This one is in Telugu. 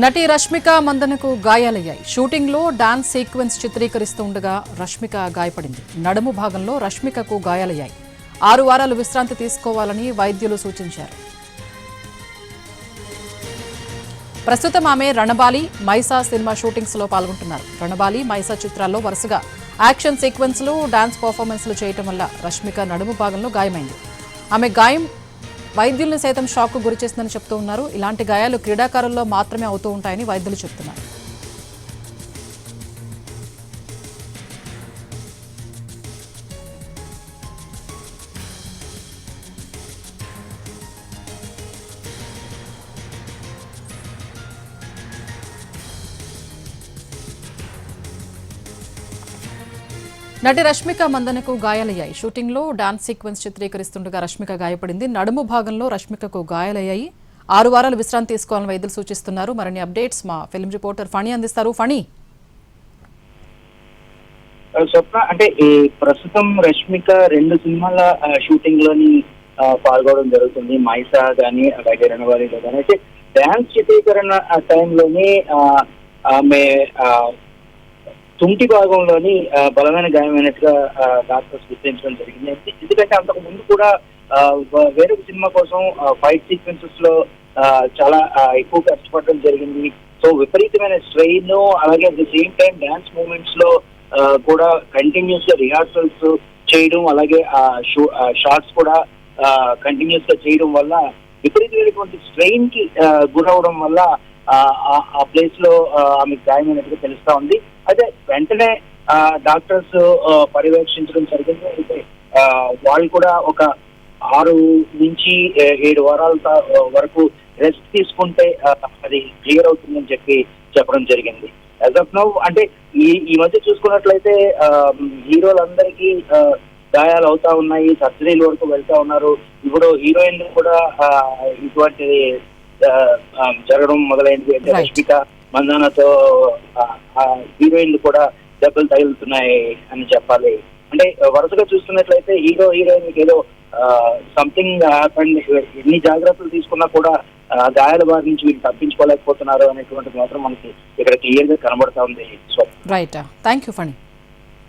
నటి రష్మిక మందనకు గాయాలయ్యాయి. షూటింగ్లో డాన్స్ సీక్వెన్స్ చిత్రీకరిస్తూ ఉండగా రష్మిక గాయపడింది. నడుము భాగంలో రష్మికకు గాయాలయ్యాయి. 6 వారాలు విశ్రాంతి తీసుకోవాలని వైద్యులు సూచించారు. ప్రస్తుతం ఆమె రణబాలి, మైసా సినిమా షూటింగ్స్లో పాల్గొంటున్నారు. రణబాలి, మైసా చిత్రాల్లో వరుసగా యాక్షన్ సీక్వెన్స్లు, డాన్స్ పర్ఫార్మెన్స్లు చేయటం వల్ల రష్మిక నడుము భాగంలో గాయమైంది. ఆమె గాయం వైద్యుల్ని సైతం షాక్కు గురిచేస్తుందని చెప్తూ ఉన్నారు. ఇలాంటి గాయాలు క్రీడాకారుల్లో మాత్రమే అవుతూ ఉంటాయని వైద్యులు చెప్తున్నారు. నటి రష్మిక మందనకు గాయాలయ్యాయి. షూటింగ్లో డాన్స్ సీక్వెన్స్ చిత్రీకరిస్తుండగా రష్మిక గాయపడింది. నడుము భాగంలో రష్మికకు గాయాలయ్యాయి. 6 వారాలు విశ్రాంతి తీసుకోవాలని వైద్యులు సూచిస్తున్నారు. మరిన్ని అప్డేట్స్ మా ఫిల్మ్ రిపోర్టర్ ఫణి అందిస్తారు. ఫణి, స్వప్న, అంటే ఈ ప్రస్తుతం రష్మిక 2 సినిమాల షూటింగ్ లోని పాల్గొనడం జరుగుతుంది. మైసా గానీ అలాగే రణవారిలో కానీ. అయితే డాన్స్ చిత్రీకరణ టైంలోనే ఆమె తుంటి భాగంలోని బలమైన గాయమైనట్టుగా డాక్టర్స్ గుర్తించడం జరిగింది. ఎందుకంటే అంతకు ముందు కూడా వేరొక సినిమా కోసం ఫైట్ సీక్వెన్సెస్ లో చాలా ఎక్కువ కష్టపడడం జరిగింది. సో విపరీతమైన స్ట్రెయిన్, అలాగే at the same time dance moments లో కూడా కంటిన్యూస్ గా రిహార్సల్స్ చేయడం, అలాగే షార్ట్స్ కూడా కంటిన్యూస్ గా చేయడం వల్ల విపరీతమైనటువంటి స్ట్రెయిన్ కి గురవడం వల్ల ఆ ప్లేస్ లో ఆమెకు గాయమైనట్టుగా తెలుస్తా ఉంది. అయితే వెంటనే డాక్టర్స్ పర్యవేక్షించడం జరిగింది. అయితే వాళ్ళు కూడా ఒక 6 నుంచి 7 వారాల వరకు రెస్ట్ తీసుకుంటే అది క్లియర్ అవుతుందని చెప్పడం జరిగింది. యాజ్ ఆఫ్ నౌ, అంటే ఈ మధ్య చూసుకున్నట్లయితే హీరోలందరికీ గాయాలు అవుతా ఉన్నాయి, సర్జరీల వరకు వెళ్తా ఉన్నారు. ఇప్పుడు హీరోయిన్ కూడా ఇటువంటి జరగడం మొదలైంది. అంటే రష్మిక మందనతో హీరోయిన్లు కూడా దెబ్బలు తగులుతున్నాయి అని చెప్పాలి. అంటే వరుసగా చూస్తున్నట్లయితే హీరోయిన్ ఏదో సంథింగ్ హ్యాపెండ్, ఎన్ని జాగ్రత్తలు తీసుకున్నా కూడా గాయాల బారి నుంచి వీళ్ళు తప్పించుకోలేకపోతున్నారు అనేటువంటిది మాత్రం మనకి ఇక్కడ క్లియర్ గా కనబడతా ఉంది. Right, thank you Phani.